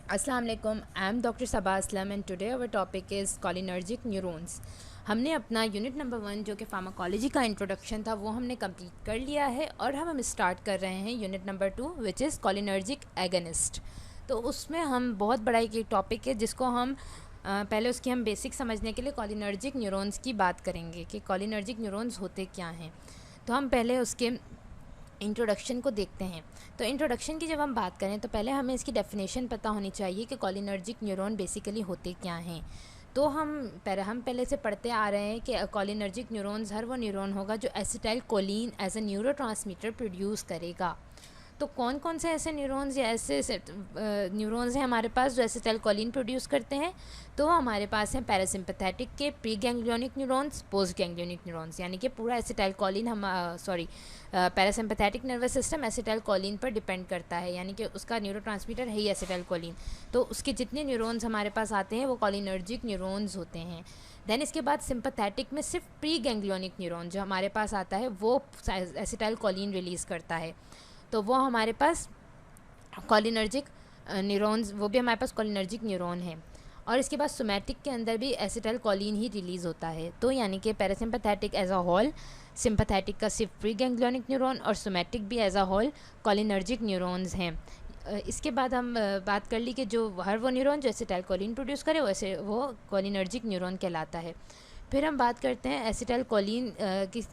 अस्सलाम वालेकुम, I am doctor Saba Aslam and today our topic is cholinergic neurons. हमने अपना यूनिट नंबर 1 जो कि फार्माकोलॉजी का इंट्रोडक्शन था वो हमने कंप्लीट कर लिया है और हम स्टार्ट कर रहे हैं unit number 2 which is cholinergic agonist. तो उसमें हम बहुत बड़ा एक टॉपिक है जिसको हम पहले उसकी हम बेसिक समझने के लिए कोलिनर्जिक न्यूरॉन्स की बात करेंगे कि कोलिनर्जिक न्यूरॉन्स होते क्या हैं। तो हम पहले उसके इंट्रोडक्शन को देखते हैं। तो इंट्रोडक्शन की जब हम बात करें तो पहले हमें इसकी डेफिनेशन पता होनी चाहिए कि कोलिनर्जिक न्यूरॉन बेसिकली होते क्या हैं। तो हम पहले से पढ़ते आ रहे हैं कि कोलिनर्जिक न्यूरॉन्स हर वो न्यूरॉन होगा जो acetylcholine as a neurotransmitter produce करेगा। तो कौन कौन से ऐसे न्यूरॉन्स या ऐसे न्यूरॉन्स हैं हमारे पास जो एसिटाइलकोलिन प्रोड्यूस करते हैं। तो हमारे पास हैं पैरासिम्पैथेटिक के pre ganglionic neurons, post ganglionic neurons, यानी कि पूरा acetylcholine parasympathetic nervous system acetylcholine पर डिपेंड करता है, यानी कि उसका न्यूरोट्रांसमीटर है ही एसिटाइलकोलिन। तो उसके जितने न्यूरॉन्स हमारे पास आते हैं वो कोलिनर्जिक न्यूरॉन्स होते हैं। देन इसके बाद सिंपैथेटिक में सिर्फ प्री गैंग्लियोनिक न्यूरॉन जो हमारे पास आता है वो एसिटाइलकोलिन रिलीज़ करता है। तो वो हमारे पास कोलिनर्जिक न्यूरॉन्स, वो भी हमारे पास कोलिनर्जिक न्यूरॉन है। और इसके बाद सोमैटिक के अंदर भी एसिटाइलकोलिन ही रिलीज़ होता है। तो यानी कि parasympathetic as a whole, sympathetic का सिर्फ प्री गैंग्लियोनिक न्यूरॉन और सोमैटिक भी as a whole cholinergic neurons हैं। इसके बाद हम बात कर ली कि जो हर वो न्यूरॉन जो एसिटाइलकोलिन प्रोड्यूस करे वैसे वो कोलिनर्जिक न्यूरॉन कहलाता है। फिर हम बात करते हैं एसिटाइलकोलिन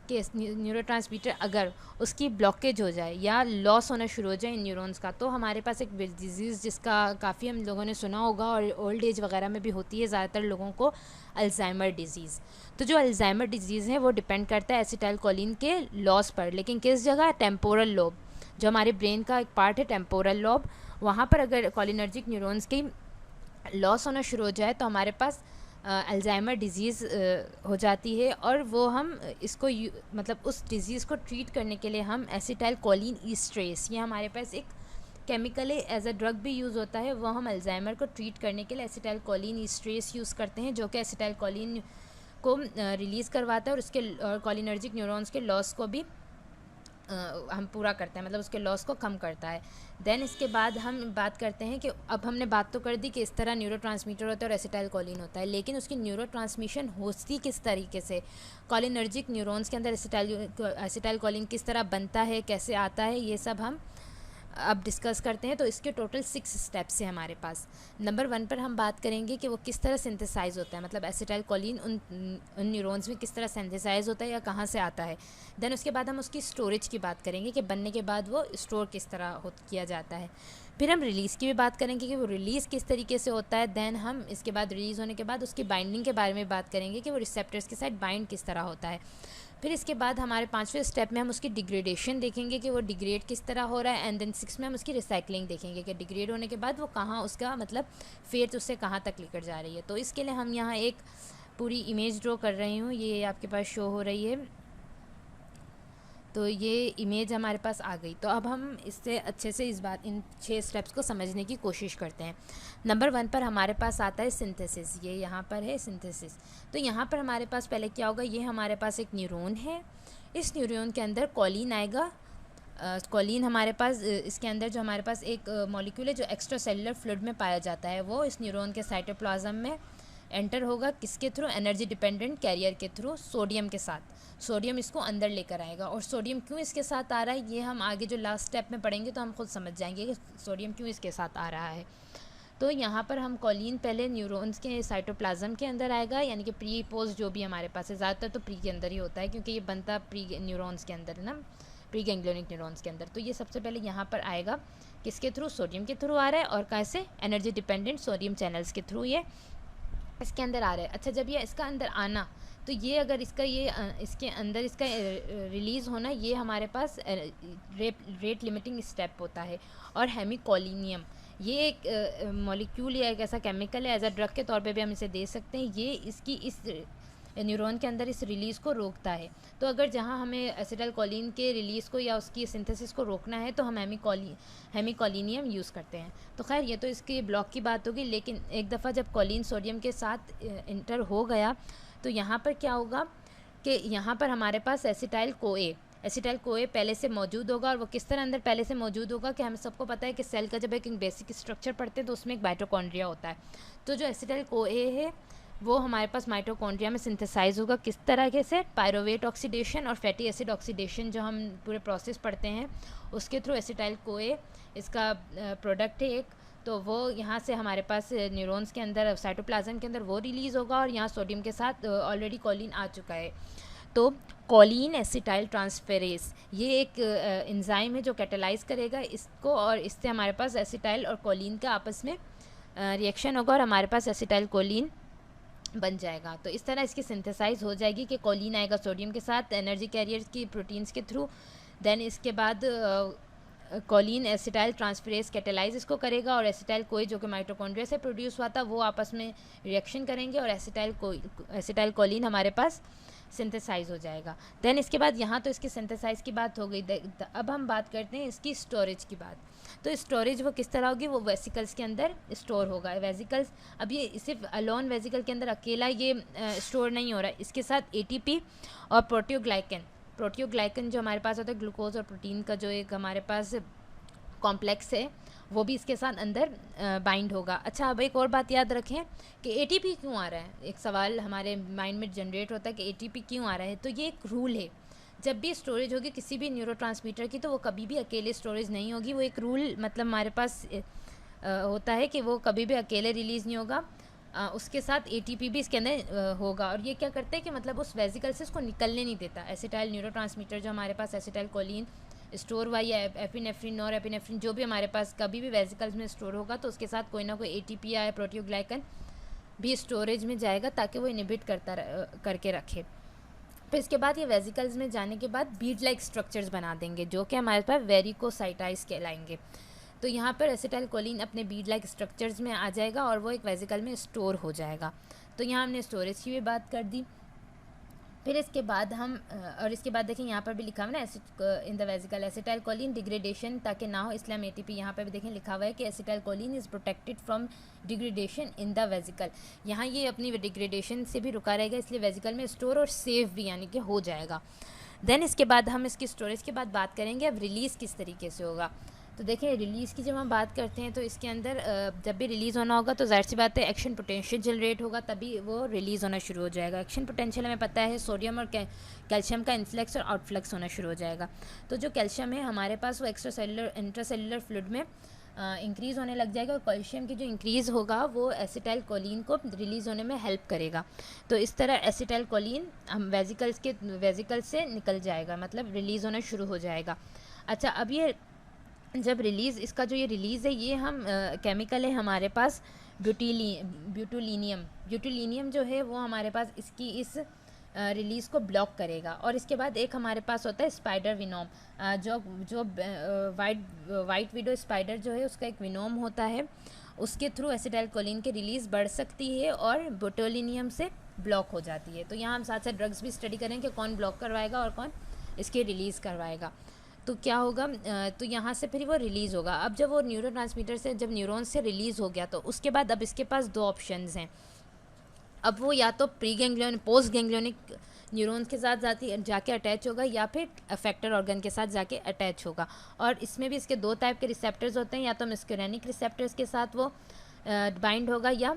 के न्यूरोट्रांसमीटर अगर उसकी ब्लॉकेज हो जाए या लॉस होना शुरू हो जाए इन न्यूरॉन्स का, तो हमारे पास एक डिजीज़ जिसका काफ़ी हम लोगों ने सुना होगा और ओल्ड एज वगैरह में भी होती है ज़्यादातर लोगों को, अल्जाइमर डिजीज़। तो जो अल्जाइमर डिजीज़ है वो डिपेंड करता है एसिटाइलकोलिन के लॉस पर, लेकिन किस जगह? टेम्पोरल लोब, जो हमारे ब्रेन का एक पार्ट है टेम्पोरल लोब, वहाँ पर अगर कोलिनर्जिक न्यूरॉन्स की लॉस होना शुरू हो जाए तो हमारे पास अल्जाइमर डिज़ीज़ हो जाती है। और वो हम इसको मतलब उस डिज़ीज़ को ट्रीट करने के लिए हम एसिटाइलकोलिन ईस्ट्रेस, ये हमारे पास एक केमिकल है, एज अ ड्रग भी यूज़ होता है। वो हम अल्जाइमर को ट्रीट करने के लिए एसिटाइलकोलिन ईस्ट्रेस यूज़ करते हैं, जो कि एसिटाइलकोलिन को रिलीज़ करवाता है और उसके कोलिनर्जिक न्यूरॉन्स के लॉस को भी हम पूरा करते हैं, मतलब उसके लॉस को कम करता है। देन इसके बाद हम बात करते हैं कि अब हमने बात तो कर दी कि इस तरह न्यूरोट्रांसमीटर होता है और एसिटाइलकोलिन होता है, लेकिन उसकी न्यूरोट्रांसमिशन होती किस तरीके से, कोलिनर्जिक न्यूरॉन्स के अंदर एसिटाइलकोलिन किस तरह बनता है, कैसे आता है, ये सब हम अब डिस्कस करते हैं। तो इसके टोटल 6 स्टेप्स हैं हमारे पास। नंबर 1 पर हम बात करेंगे कि वो किस तरह सिंथेसाइज होता है, मतलब एसिटाइलकोलिन उन न्यूरॉन्स में किस तरह सिंथेसाइज होता है या कहाँ से आता है। देन उसके बाद हम उसकी स्टोरेज की बात करेंगे कि बनने के बाद वो स्टोर किस तरह किया जाता है। फिर हम रिलीज़ की भी बात करेंगे कि वो रिलीज़ किस तरीके से होता है। देन हम इसके बाद रिलीज़ होने के बाद उसकी बाइंडिंग के बारे में बात करेंगे कि वो रिसेप्टर्स के साथ बाइंड किस तरह होता है। फिर इसके बाद हमारे 5वें स्टेप में हम उसकी डिग्रेडेशन देखेंगे कि वो डिग्रेड किस तरह हो रहा है। एंड देन 6 में हम उसकी रिसाइकलिंग देखेंगे कि डिग्रेड होने के बाद वो कहाँ, उसका मतलब फेट उससे कहाँ तक लेकर जा रही है। तो इसके लिए हम यहाँ एक पूरी इमेज ड्रॉ कर रही हूँ, ये आपके पास शो हो रही है। तो ये इमेज हमारे पास आ गई। तो अब हम इससे अच्छे से इन 6 स्टेप्स को समझने की कोशिश करते हैं। नंबर 1 पर हमारे पास आता है सिंथेसिस, ये यहाँ पर है सिंथेसिस। तो यहाँ पर हमारे पास पहले क्या होगा, ये हमारे पास एक न्यूरॉन है, इस न्यूरॉन के अंदर कोलिन आएगा। कोलिन हमारे पास इसके अंदर जो हमारे पास एक मॉलिक्यूल है जो एक्स्ट्रा सेलुलर फ्लूइड में पाया जाता है, वो इस न्यूरॉन के साइटोप्लाज्म में एंटर होगा। किसके थ्रू? एनर्जी डिपेंडेंट कैरियर के थ्रू, सोडियम के साथ। सोडियम इसको अंदर लेकर आएगा। और सोडियम क्यों इसके साथ आ रहा है ये हम आगे जो लास्ट स्टेप में पढ़ेंगे तो हम खुद समझ जाएंगे कि सोडियम क्यों इसके साथ आ रहा है। तो यहाँ पर हम कोलिन पहले न्यूरॉन्स के साइटोप्लाज्म के अंदर आएगा, यानी कि प्री पोस्ट जो भी हमारे पास है, ज़्यादातर तो प्री के अंदर ही होता है क्योंकि ये बनता प्री न्यूरॉन्स के अंदर है ना, प्री गैंग्लियोनिक न्यूरॉन्स के अंदर। तो ये सबसे पहले यहाँ पर आएगा, किसके थ्रू? सोडियम के थ्रू आ रहा है। और कैसे? एनर्जी डिपेंडेंट सोडियम चैनल्स के थ्रू ये इसके अंदर आ रहा है। अच्छा, जब ये इसका अंदर आना, तो ये अगर इसका इसके अंदर इसका रिलीज़ होना, ये हमारे पास रेट लिमिटिंग स्टेप होता है। और हेमिकोलिनियम, ये एक मॉलिक्यूल या एक ऐसा केमिकल है, एज अ ड्रग के तौर पे भी हम इसे दे सकते हैं। ये इसकी इस न्यूरॉन के अंदर इस रिलीज़ को रोकता है। तो अगर जहाँ हमें एसिटाइलकोलिन के रिलीज़ को या उसकी सिंथेसिस को रोकना है तो हम हेमिकोलिनियम यूज़ करते हैं। तो खैर ये तो इसके ब्लॉक की बात होगी, लेकिन एक दफ़ा जब कोलिन सोडियम के साथ इंटर हो गया तो यहाँ पर क्या होगा कि यहाँ पर हमारे पास एसिटाइल को ए एसिटाइल कोए पहले से मौजूद होगा। और वो किस तरह अंदर पहले से मौजूद होगा कि हमें सबको पता है कि सेल का जब एक बेसिक स्ट्रक्चर पढ़ते हैं तो उसमें एक माइटोकॉन्ड्रिया होता है। तो जो एसिटाइल कोए है वो हमारे पास माइटोकॉन्ड्रिया में सिंथेसाइज होगा। किस तरह से? पायरोवेट ऑक्सीडेशन और फैटी एसिड ऑक्सीडेशन जो हम पूरे प्रोसेस पढ़ते हैं उसके थ्रू एसिटाइल कोए इसका प्रोडक्ट है एक। तो वो यहाँ से हमारे पास न्यूरॉन्स के अंदर साइटोप्लाज्म के अंदर वो रिलीज़ होगा और यहाँ सोडियम के साथ ऑलरेडी कॉलिन आ चुका है। तो कॉलिन एसिटाइल ट्रांसफेरेस ये एक एंजाइम है जो कैटेलाइज करेगा इसको, और इससे हमारे पास एसिटाइल और कॉलिन का आपस में रिएक्शन होगा और हमारे पास एसिटाइल कोलिन बन जाएगा। तो इस तरह इसकी सिंथेसाइज हो जाएगी कि कॉलिन आएगा सोडियम के साथ एनर्जी कैरियर्स की प्रोटीन्स के थ्रू। देन इसके बाद कॉलिन एसिटाइल ट्रांसफेरेस कैटेलाइज इसको करेगा और एसिटाइल कोई जो कि माइटोकॉन्ड्रिया से प्रोड्यूस हुआ था वो आपस में रिएक्शन करेंगे और एसिटाइल कोलिन हमारे पास सिंथेसाइज हो जाएगा। देन इसके बाद यहाँ तो इसकी सिंथेसाइज की बात हो गई। अब हम बात करते हैं इसकी स्टोरेज की बात। तो स्टोरेज वो किस तरह होगी? वो वेसिकल्स के अंदर स्टोर होगा। वेसिकल्स, अब ये सिर्फ अलोन वेसिकल के अंदर अकेला ये स्टोर नहीं हो रहा है, इसके साथ एटीपी और प्रोटियोग्लाइकन जो हमारे पास होता है ग्लूकोज और प्रोटीन का जो एक हमारे पास कॉम्प्लेक्स है वो भी इसके साथ अंदर बाइंड होगा। अच्छा, अब एक और बात याद रखें कि एटीपी क्यों आ रहा है। एक सवाल हमारे माइंड में जनरेट होता है कि एटीपी क्यों आ रहा है। तो ये एक रूल है, जब भी स्टोरेज होगी किसी भी न्यूरोट्रांसमीटर की तो वो कभी भी अकेले स्टोरेज नहीं होगी। वो एक रूल मतलब हमारे पास होता है कि वो कभी भी अकेले रिलीज़ नहीं होगा, उसके साथ एटीपी भी इसके अंदर होगा। और ये क्या करता है कि मतलब उस वेसिकल से उसको निकलने नहीं देता। एसिटाइल न्यूरोट्रांसमीटर जो हमारे पास एसिटाइल कोलिन स्टोर हुआ या एपिनेफ्रिन और एपिनेफ्रिन जो भी हमारे पास कभी भी वेसिकल्स में स्टोर होगा तो उसके साथ कोई ना कोई एटीपी या प्रोटियोग्लाइकन भी स्टोरेज में जाएगा ताकि वो इनहिबिट करके रखे। फिर इसके बाद ये वेसिकल्स में जाने के बाद बीड लाइक स्ट्रक्चर्स बना देंगे जो कि हमारे पास वेरिकोसाइटाइस कहलाएंगे। तो यहाँ पर एसिटाइल कोलिन अपने बीड लाइक स्ट्रक्चर्स में आ जाएगा और वो एक वेसिकल में स्टोर हो जाएगा। तो यहाँ हमने स्टोरेज की भी बात कर दी। फिर इसके बाद हम और इसके बाद देखें यहाँ पर भी लिखा हुआ है ना in the vesicle acetyl choline degradation ताकि ना हो इसलिए हम एटीपी यहाँ पर भी देखें लिखा हुआ है कि acetyl choline is protected from degradation in the vesicle. यहाँ ये अपनी डिग्रेडेशन से भी रुका रहेगा इसलिए वेसिकल में स्टोर और सेव भी यानी कि हो जाएगा। देन इसके बाद हम इसकी स्टोरेज के बाद बात करेंगे अब रिलीज़ किस तरीके से होगा। तो देखिए रिलीज़ की जब हम बात करते हैं तो इसके अंदर जब भी रिलीज़ होना होगा तो ज़ाहिर सी बात है एक्शन पोटेंशियल जनरेट होगा तभी वो रिलीज़ होना शुरू हो जाएगा। एक्शन पोटेंशियल हमें पता है सोडियम और कैल्शियम का इनफ्लक्स और आउटफ्लक्स होना शुरू हो जाएगा। तो जो कैल्शियम है हमारे पास वो इंट्रासेलुलर फ्लूइड में इंक्रीज़ होने लग जाएगा और कैल्शियम की जो इंक्रीज़ होगा वो एसिटाइल कोलिन को रिलीज़ होने में हेल्प करेगा। तो इस तरह एसिटाइल कोलिन हम वेसिकल से निकल जाएगा मतलब रिलीज़ होना शुरू हो जाएगा। अच्छा, अब ये जब रिलीज़ इसका जो ये रिलीज़ है ये हम केमिकल है हमारे पास ब्यूटोलिनियम जो है वो हमारे पास इसकी इस रिलीज़ को ब्लॉक करेगा। और इसके बाद एक हमारे पास होता है स्पाइडर विनोम जो वाइट विडो स्पाइडर जो है उसका एक विनोम होता है, उसके थ्रू एसिटाइल कोलिन की रिलीज़ बढ़ सकती है और ब्यूटोलिनियम से ब्लॉक हो जाती है। तो यहाँ हम साथ साथ ड्रग्स भी स्टडी करें कि कौन ब्लॉक करवाएगा और कौन इसकी रिलीज़ करवाएगा। तो क्या होगा तो यहाँ से फिर वो रिलीज़ होगा। अब जब वो न्यूरोट्रांसमीटर से जब न्यूरॉन से रिलीज़ हो गया तो उसके बाद अब इसके पास दो ऑप्शंस हैं। अब वो या तो पोस्ट गैंग्लियोनिक न्यूरॉन्स के साथ जाके अटैच होगा या फिर अफेक्टर ऑर्गन के साथ जाके अटैच होगा। और इसमें भी इसके दो टाइप के रिसेप्टर्स होते हैं, या तो मस्करेनिक रिसेप्टर्स के साथ वो बाइंड होगा या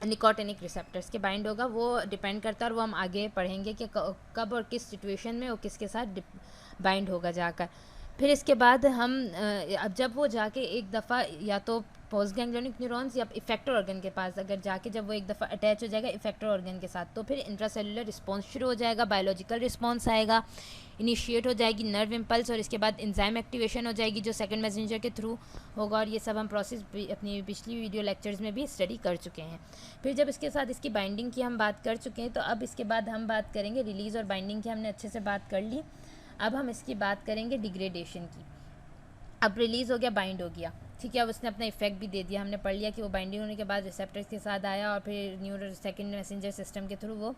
निकोटिनिक रिसेप्टर्स के बाइंड होगा। वो डिपेंड करता है और वो हम आगे पढ़ेंगे कि कब और किस सिचुएशन में वो किसके साथ बाइंड होगा जाकर। फिर इसके बाद हम अब जब वो जाके एक दफ़ा या तो पोस्ट गैंग्लियोनिक न्यूरॉन्स या इफेक्टर ऑर्गन के पास अगर जाके जब वो एक दफ़ा अटैच हो जाएगा इफेक्टर ऑर्गन के साथ तो फिर इंट्रासेलुलर रिस्पॉन्स शुरू हो जाएगा, बायोलॉजिकल रिस्पॉन्स आएगा, इनिशिएट हो जाएगी नर्व इम्पल्स और इसके बाद एंजाइम एक्टिवेशन हो जाएगी जो सेकंड मैसेंजर के थ्रू होगा। और ये सब हम प्रोसेस अपनी पिछली वीडियो लेक्चर्स में भी स्टडी कर चुके हैं। फिर जब इसके साथ इसकी बाइंडिंग की हम बात कर चुके हैं तो अब इसके बाद हम बात करेंगे रिलीज़ और बाइंडिंग की हमने अच्छे से बात कर ली। अब हम इसकी बात करेंगे डिग्रेडेशन की। अब रिलीज़ हो गया, बाइंड हो गया, ठीक है, अब उसने अपना इफेक्ट भी दे दिया, हमने पढ़ लिया कि वो बाइंडिंग होने के बाद रिसेप्टर्स के साथ आया और फिर सेकंड मैसेंजर सिस्टम के थ्रू वो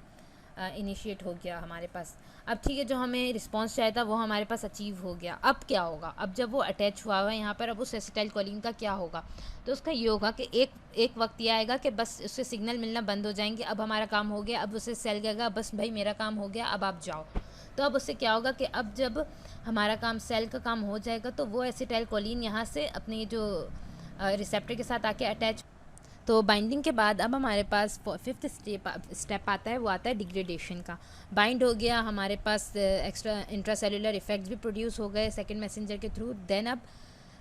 इनिशिएट हो गया हमारे पास। अब ठीक है, जो हमें रिस्पांस चाहिए था वो हमारे पास अचीव हो गया। अब क्या होगा, अब जब वो अटैच हुआ है यहाँ पर अब उस एसिटाइल कोलिन का क्या होगा। तो उसका ये होगा कि एक वक्त ये आएगा कि बस उससे सिग्नल मिलना बंद हो जाएंगे, अब हमारा काम हो गया, अब उसे सेल कहेगा बस भाई मेरा काम हो गया अब आप जाओ। तो अब उससे क्या होगा कि अब जब हमारा काम सेल का काम हो जाएगा तो वो एसिटाइल कोलिन यहाँ से अपनी जो रिसेप्टर के साथ आके अटैच। तो बाइंडिंग के बाद अब हमारे पास फिफ्थ स्टेप आता है, वो आता है डिग्रेडेशन का। बाइंड हो गया, हमारे पास एक्स्ट्रा इंट्रासेलुलर इफेक्ट्स भी प्रोड्यूस हो गए सेकंड मैसेंजर के थ्रू। देन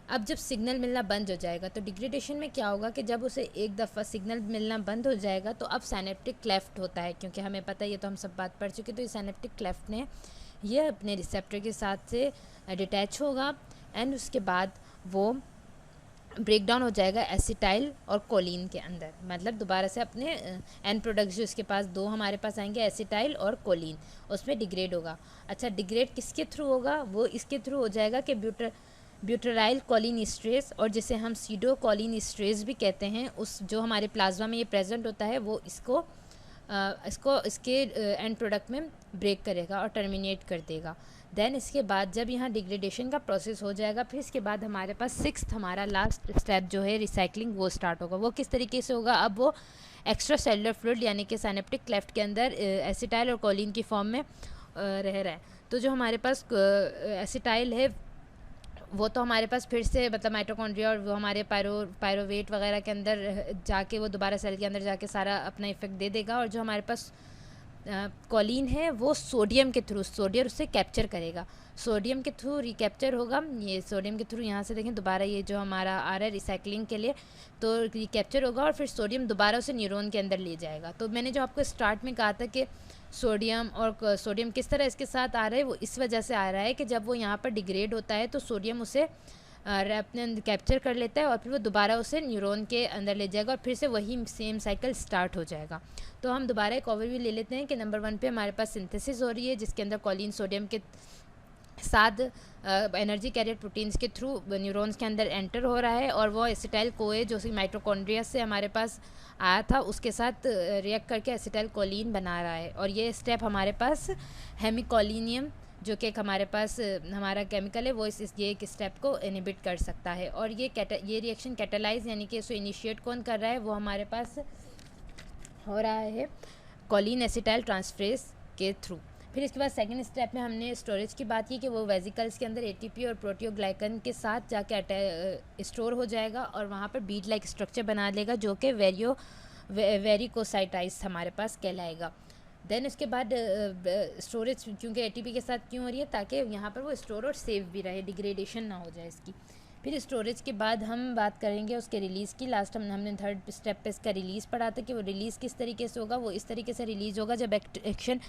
अब जब सिग्नल मिलना बंद हो जाएगा तो डिग्रेडेशन में क्या होगा कि जब उसे एक दफ़ा सिग्नल मिलना बंद हो जाएगा तो अब साइनेप्टिक क्लेफ्ट होता है, क्योंकि हमें पता है, ये तो हम सब बात पढ़ चुके। तो ये साइनेप्टिक क्लेफ्ट ने ये अपने रिसेप्टर के साथ से डिटैच होगा एंड उसके बाद वो ब्रेक डाउन हो जाएगा एसिटाइल और कोलिन के अंदर। मतलब दोबारा से अपने एंड प्रोडक्ट्स जो इसके पास दो हमारे पास आएंगे, एसिटाइल और कोलिन, उसमें डिग्रेड होगा। अच्छा, डिग्रेड किसके थ्रू होगा? वो इसके थ्रू हो जाएगा कि ब्यूटराइल कोलिन ईस्ट्रेस, और जिसे हम सीडो कोलिन ईस्ट्रेस भी कहते हैं, उस जो हमारे प्लाज्मा में ये प्रेजेंट होता है, वो इसके एंड प्रोडक्ट में ब्रेक करेगा और टर्मिनेट कर देगा। देन इसके बाद जब यहाँ डिग्रेडेशन का प्रोसेस हो जाएगा, फिर इसके बाद हमारे पास सिक्स्थ हमारा लास्ट स्टेप जो है रिसाइकलिंग, वो स्टार्ट होगा। वो किस तरीके से होगा? अब वो एक्स्ट्रा सेलुलर फ्लूइड यानी कि साइनेप्टिक क्लेफ्ट के अंदर एसिटाइल और कोलिन की फॉर्म में रह रहा है। तो जो हमारे पास एसिटाइल है वो तो हमारे पास फिर से मतलब माइटोकॉन्ड्रिया और वो हमारे पायरोवेट वगैरह के अंदर जाके वो दोबारा सेल के अंदर जाके सारा अपना इफेक्ट दे देगा। और जो हमारे पास कोलिन है वो सोडियम के थ्रू, सोडियम उससे कैप्चर करेगा, सोडियम के थ्रू रिकैप्चर होगा। ये सोडियम के थ्रू यहाँ से देखें दोबारा ये जो हमारा आ रहा है रिसाइकलिंग के लिए, तो रिकैप्चर होगा और फिर सोडियम दोबारा उसे न्यूरॉन के अंदर ले जाएगा। तो मैंने जो आपको स्टार्ट में कहा था कि सोडियम किस तरह इसके साथ आ रहा है, वो इस वजह से आ रहा है कि जब वो यहाँ पर डिग्रेड होता है तो सोडियम उसे अपने अंदर कैप्चर कर लेता है और फिर वो दोबारा उसे न्यूरॉन के अंदर ले जाएगा और फिर से वही सेम साइकिल स्टार्ट हो जाएगा। तो हम दोबारा एक ओवरव्यू ले लेते हैं कि नंबर 1 पे हमारे पास सिंथेसिस हो रही है, जिसके अंदर कोलिन सोडियम के साथ एनर्जी कैरियर प्रोटीन्स के थ्रू न्यूरॉन्स के अंदर एंटर हो रहा है, और वो एसिटाइल कोए जो माइटोकॉन्ड्रिया से हमारे पास आया था उसके साथ रिएक्ट करके एसिटाइल कोलिन बना रहा है। और ये स्टेप हमारे पास हेमिकोलिनियम जो कि एक हमारे पास हमारा केमिकल है, वो ये एक स्टेप को इनहिबिट कर सकता है। और ये रिएक्शन कैटालाइज यानी कि इसको इनिशिएट कौन कर रहा है, वो हमारे पास हो रहा है कोलिन एसिटाइल ट्रांसफरेज के थ्रू। फिर इसके बाद सेकंड स्टेप में हमने स्टोरेज की बात की कि वो वेजिकल्स के अंदर एटीपी और प्रोटियोग्लाइकन के साथ जाके स्टोर हो जाएगा और वहाँ पर बीड लाइक स्ट्रक्चर बना लेगा जो कि वेरिकोसाइटाइज हमारे पास कहलाएगा। देन उसके बाद स्टोरेज क्योंकि एटीपी के साथ क्यों हो रही है, ताकि यहाँ पर वो स्टोर और सेव भी रहे, डिग्रेडेशन ना हो जाए इसकी। फिर स्टोरेज के बाद हम बात करेंगे उसके रिलीज़ की। लास्ट हमने थर्ड स्टेप पे इसका रिलीज़ पढ़ा था कि वो रिलीज़ किस तरीके से होगा। वो इस तरीके से रिलीज़ होगा जब एक्शन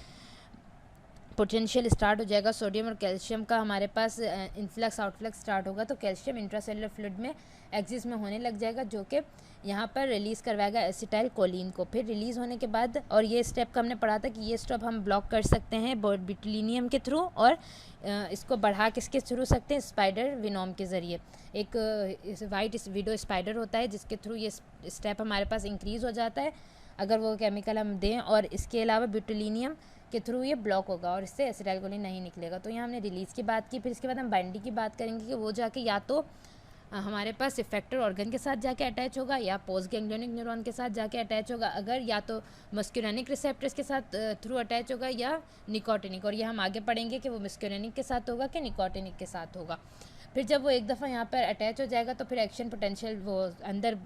पोटेंशियल स्टार्ट हो जाएगा, सोडियम और कैल्शियम का हमारे पास इनफ्लक्स आउटफ्लक्स स्टार्ट होगा, तो कैल्शियम इंट्रासेलुलर फ्लूइड में एक्सिस में होने लग जाएगा जो कि यहाँ पर रिलीज़ करवाएगा एसिटाइल कोलिन को। फिर रिलीज़ होने के बाद, और ये स्टेप का हमने पढ़ा था कि ये स्टेप हम ब्लॉक कर सकते हैं बोट्यूलिनियम के थ्रू, और इसको बढ़ा किसके थ्रू सकते हैं, स्पाइडर विनोम के ज़रिए। एक वाइट विडो स्पाइडर होता है जिसके थ्रू ये स्टेप हमारे पास इंक्रीज़ हो जाता है अगर वो केमिकल हम दें, और इसके अलावा ब्यूटोलिनियम के थ्रू ये ब्लॉक होगा और इससे एसिटाइल कोलिन नहीं निकलेगा। तो यहाँ हमने रिलीज़ की बात की। फिर इसके बाद हम बाइंडिंग की बात करेंगे कि वो जाके या तो हमारे पास इफेक्टर ऑर्गन के साथ जाके अटैच होगा या पोस्ट गैंग्लियोनिक न्यूरॉन के साथ जाके अटैच होगा, अगर या तो मस्क्यूरेनिक रिसेप्टर्स के साथ थ्रू अटैच होगा या निकोटिनिक, और ये हम आगे पढ़ेंगे कि वो मस्क्यूरेनिक के साथ होगा कि निकोटिनिक के साथ होगा। फिर जब वो एक दफ़ा यहाँ पर अटैच हो जाएगा तो फिर एक्शन पोटेंशियल वो अंदर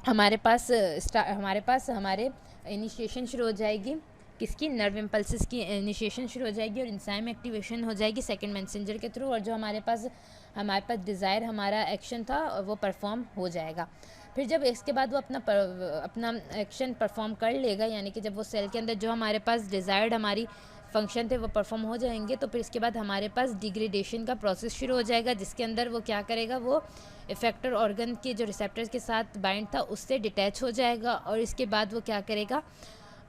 हमारे पास हमारे इनिशिएशन शुरू हो जाएगी, किसकी, नर्व इम्पल्सिस की इनिशिएशन शुरू हो जाएगी और इंजाइम एक्टिवेशन हो जाएगी सेकंड मैसेंजर के थ्रू, और जो हमारे पास डिज़ायर हमारा एक्शन था वो परफॉर्म हो जाएगा। फिर जब इसके बाद वो अपना एक्शन परफॉर्म कर लेगा, यानी कि जब वो सेल के अंदर जो हमारे पास डिज़ायर्ड हमारी फंक्शन थे वो परफॉर्म हो जाएंगे, तो फिर इसके बाद हमारे पास डिग्रेडेशन का प्रोसेस शुरू हो जाएगा, जिसके अंदर वो क्या करेगा, वो इफेक्टर ऑर्गन के जो रिसेप्टर्स के साथ बाइंड था उससे डिटैच हो जाएगा, और इसके बाद वो क्या करेगा,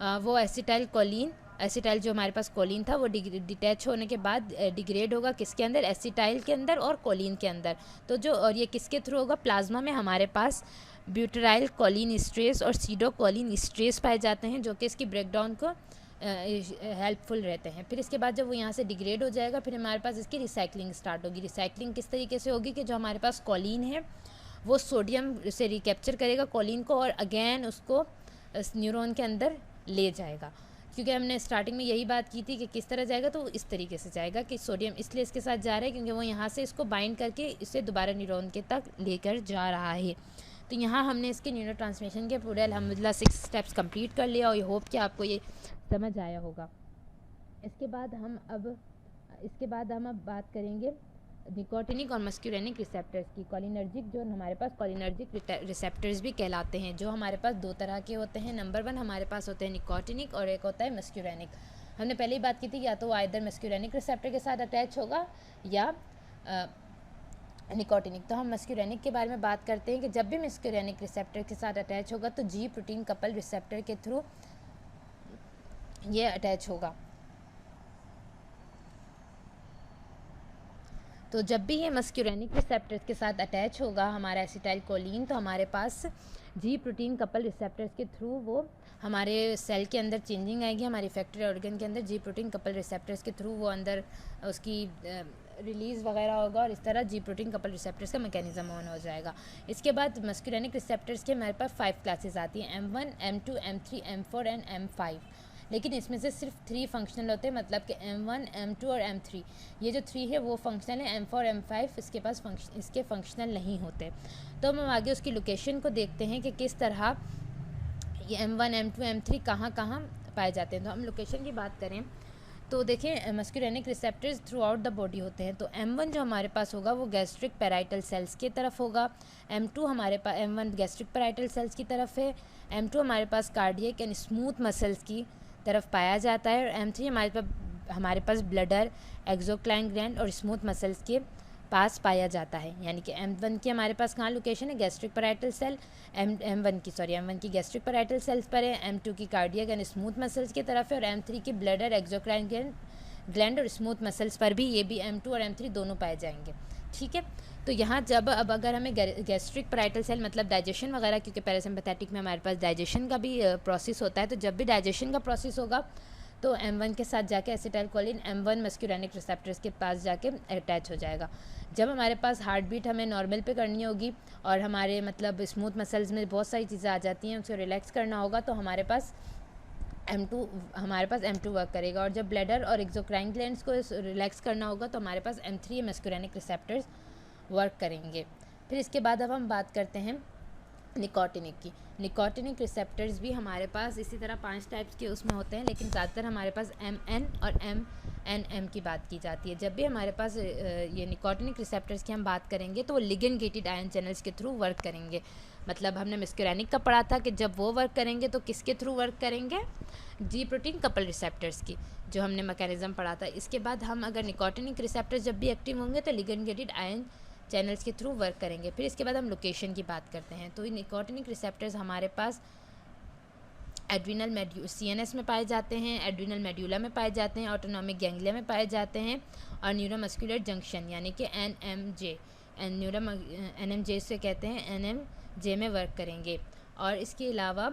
वो एसिटाइल जो हमारे पास कोलिन था वो डिटैच होने के बाद डिग्रेड होगा किसके अंदर, एसिटाइल के अंदर और कोलिन के अंदर। तो और ये किसके थ्रू होगा, प्लाज्मा में हमारे पास ब्यूटराइल कोलिन स्ट्रेस और सीडो कोलिन स्ट्रेस पाए जाते हैं जो कि इसकी ब्रेकडाउन को हेल्पफुल रहते हैं। फिर इसके बाद जब वो यहाँ से डिग्रेड हो जाएगा, फिर हमारे पास इसकी रिसाइकलिंग स्टार्ट होगी। रिसाइकलिंग किस तरीके से होगी कि जो हमारे पास कोलिन है वो सोडियम से रिकैप्चर करेगा कोलिन को और अगेन उसको न्यूरॉन के अंदर ले जाएगा। क्योंकि हमने स्टार्टिंग में यही बात की थी कि किस तरह जाएगा, तो इस तरीके से जाएगा कि सोडियम इसलिए इसके साथ जा रहा है क्योंकि वो यहाँ से इसको बाइंड करके इसे दोबारा न्यूरॉन के तक लेकर जा रहा है। तो यहाँ हमने इसके न्यूरो ट्रांसमिशन के पूरे अल्हम्दुलिल्लाह 6 स्टेप्स कंप्लीट कर लिया और आई होप कि आपको ये समझ आया होगा। इसके बाद हम अब बात करेंगे निकोटिनिक और मस्क्यूरेनिक रिसेप्टर्स की। कॉलिनर्जिक जो हमारे पास कॉलिनर्जिक रिसेप्टर्स भी कहलाते हैं, जो हमारे पास दो तरह के होते हैं। नंबर 1 हमारे पास होते हैं निकोटिनिक और एक होता है मस्क्यूरेनिक। हमने पहले ही बात की थी, या तो आइदर मस्क्यूरेनिक रिसेप्टर के साथ अटैच होगा या निकोटिनिक। तो हम मस्क्यूरेनिक के बारे में बात करते हैं कि जब भी मस्क्यूरेनिक रिसेप्टर के साथ अटैच होगा तो जी प्रोटीन कपल रिसेप्टर के थ्रू ये अटैच होगा। तो जब भी ये मस्क्यूरेनिक रिसेप्टर्स के साथ अटैच होगा हमारा एसिटाइल कोलिन, तो हमारे पास जी प्रोटीन कपल रिसेप्टर्स के थ्रू वो हमारे सेल के अंदर चेंजिंग आएगी, हमारी फैक्ट्री ऑर्गन के अंदर जी प्रोटीन कपल रिसेप्टर्स के थ्रू वो अंदर उसकी रिलीज़ वगैरह होगा और इस तरह जी प्रोटीन कपल रिसेप्टर्स का मैकेनिज्म ऑन हो जाएगा। इसके बाद मस्क्यूरेनिक रिसेप्टर्स के हमारे पास 5 क्लासेस आती हैं, M1, M2, M3, M4 and M5। लेकिन इसमें से सिर्फ 3 फंक्शनल होते हैं, मतलब कि M1, M2 और M3। ये जो 3 है वो फंक्शनल है, M4, M5 इसके फंक्शनल नहीं होते। तो हम आगे उसकी लोकेशन को देखते हैं कि किस तरह ये M1, M2, M3 कहाँ कहाँ पाए जाते हैं। तो हम लोकेशन की बात करें तो देखें muscarinic receptors throughout the body होते हैं। तो M1 जो हमारे पास होगा वो गैस्ट्रिक पैराइटल सेल्स की तरफ होगा। M2 हमारे पास M1 गैस्ट्रिक पैराइटल सेल्स की तरफ है। M2 हमारे पास कार्डियक एंड स्मूथ मसल्स की तरफ पाया जाता है। और M3 हमारे पास ब्लडर, एक्सोक्राइन ग्लैंड और स्मूथ मसल्स के पास पाया जाता है। यानी कि M1 की हमारे पास कहाँ लोकेशन है, गैस्ट्रिक पैराइटल सेल, M1 की गैस्ट्रिक पैराइटल सेल्स पर है, M2 की कार्डियक एंड स्मूथ मसल्स की तरफ है और M3 की ब्लडर, एक्सोक्राइन ग्लैंड और स्मूथ मसल्स पर भी ये भी M2 और M3 दोनों पाए जाएंगे। ठीक है, तो यहाँ अब अगर हमें गैस्ट्रिक पैराइटल सेल मतलब डाइजेशन वगैरह, क्योंकि पैरासिम्पैथेटिक में हमारे पास डाइजेशन का भी प्रोसेस होता है, तो जब भी डाइजेशन का प्रोसेस होगा तो M1 के साथ जाके एसिटाइल कोलिन M1 मस्क्यूरेनिक रिसेप्टर्स के पास जाके अटैच हो जाएगा। जब हमारे पास हार्ट बीट हमें नॉर्मल पे करनी होगी और हमारे मतलब स्मूथ मसल्स में बहुत सारी चीज़ें आ जाती हैं, उसे रिलैक्स करना होगा, तो हमारे पास M2 वर्क करेगा। और जब ब्लैडर और एक्सोक्राइन ग्लैंड्स को रिलैक्स करना होगा तो हमारे पास M3 मस्क्यूरेनिक रिसेप्टर्स वर्क करेंगे। फिर इसके बाद अब हम बात करते हैं निकोटिनिक की। निकोटिनिक रिसेप्टर्स भी हमारे पास इसी तरह 5 टाइप्स के उसमें होते हैं, लेकिन ज़्यादातर हमारे पास MN और MNM की बात की जाती है। जब भी हमारे पास ये निकोटिनिक रिसेप्टर्स की हम बात करेंगे तो वो लिगेंड गेटेड आयन चैनल्स के थ्रू वर्क करेंगे। मतलब हमने मस्क्यूरेनिक का पढ़ा था कि जब वो वर्क करेंगे तो किसके थ्रू वर्क करेंगे, जी प्रोटीन कपल रिसेप्टर्स की, जो हमने मैकेनिज्म पढ़ा था। इसके बाद हम अगर निकोटिनिक रिसेप्टर्स जब भी एक्टिव होंगे तो लिगेंड गेटेड आयन चैनल्स के थ्रू वर्क करेंगे। फिर इसके बाद हम लोकेशन की बात करते हैं। तो निकोटिनिक रिसेप्टर्स हमारे पास एड्रिनल CNS में पाए जाते हैं, एड्रिनल मेड्यूला में पाए जाते हैं, ऑटोनॉमिक गैंग्लिया में पाए जाते हैं और न्यूरोमस्कुलर जंक्शन यानी कि NMJ से कहते हैं NMJ में वर्क करेंगे। और इसके अलावा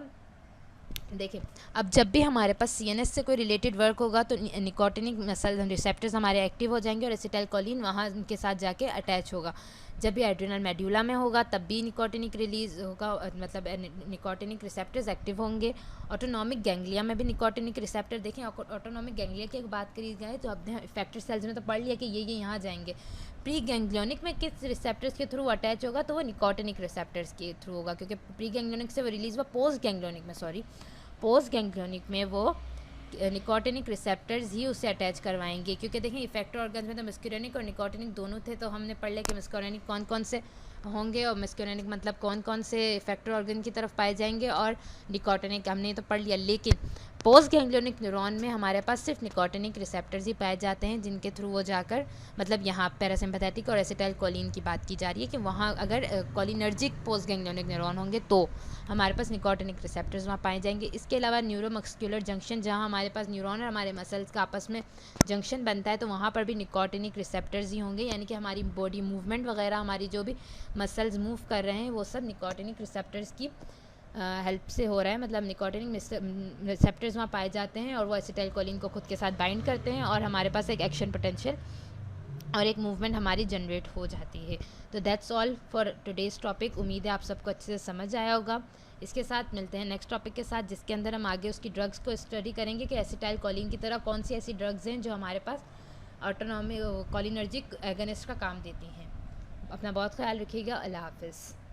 देखिए, अब जब भी हमारे पास CNS से कोई रिलेटेड वर्क होगा तो निकोटिनिक मसल रिसेप्टर्स हमारे एक्टिव हो जाएंगे और एसिटाइल कोलिन वहाँ उनके साथ जाके अटैच होगा। जब भी एड्रिनल मेड्यूला में होगा तब भी निकोटिनिक रिलीज होगा, मतलब निकोटिनिक रिसेप्टर्स एक्टिव होंगे। ऑटोनॉमिक गैंग्लिया में भी निकोटिनिक रिसेप्टर, देखें ऑटोनॉमिक गैंग्लिया की बात करी जाए तो हमने इफेक्टर सेल्स में तो पढ़ लिया कि ये यहाँ जाएंगे। प्री गैंग्लियोनिक में किस रिसेप्टर्स के थ्रू अटैच होगा, तो वो निकोटिनिक रिसेप्टर्स के थ्रू होगा, क्योंकि प्री गैंग्लियोनिक से वो रिलीज हुआ पोस्ट गैंग्लियोनिक में वो निकोटिनिक रिसेप्टर्स ही उससे अटैच करवाएंगे। क्योंकि देखें इफेक्टर ऑर्गन्स में तो मस्क्यूरेनिक और निकोटिनिक दोनों थे, तो हमने पढ़ लिया कि मस्क्यूरेनिक कौन कौन से होंगे और मस्क्यूरेनिक मतलब कौन कौन से इफेक्टर ऑर्गन की तरफ पाए जाएंगे, और निकोटिनिक हमने तो पढ़ लिया। लेकिन पोस्ट गैंग्लियोनिक न्यूरॉन में हमारे पास सिर्फ निकोटिनिक रिसेप्टर्स ही पाए जाते हैं, जिनके थ्रू वो जाकर, मतलब यहाँ पैरासिम्पैथेटिक और एसिटाइल कोलिन की बात की जा रही है कि वहाँ अगर कोलिनर्जिक पोस्ट गैंग्लियोनिक न्यूरॉन होंगे तो हमारे पास निकोटिनिक रिसेप्टर्स वहाँ पाए जाएंगे। इसके अलावा न्यूरोमस्कुलर जंक्शन, जहाँ हमारे पास न्यूरॉन और हमारे मसल्स का आपस में जंक्शन बनता है, तो वहाँ पर भी निकोटिनिक रिसेप्टर्स ही होंगे। यानी कि हमारी बॉडी मूवमेंट वगैरह, हमारी जो भी मसल्स मूव कर रहे हैं वो सब निकोटिनिक रिसेप्टर्स की हेल्प से हो रहा है। मतलब निकोटिनिक रिसेप्टर्स वहाँ पाए जाते हैं और वो एसिटाइल कोलिन को खुद के साथ बाइंड करते हैं और हमारे पास एक एक्शन पोटेंशियल और एक मूवमेंट हमारी जनरेट हो जाती है। तो that's all for today's topic. उम्मीद है आप सबको अच्छे से समझ आया होगा। इसके साथ मिलते हैं नेक्स्ट टॉपिक के साथ, जिसके अंदर हम आगे उसकी ड्रग्स को स्टडी करेंगे कि एसिटाइल कोलिन की तरह कौन सी ऐसी ड्रग्स हैं जो हमारे पास ऑटोनॉमी कोलिनर्जिक एगनिस्ट का काम देती हैं। अपना बहुत ख्याल रखिएगा। अल्लाह हाफिज़।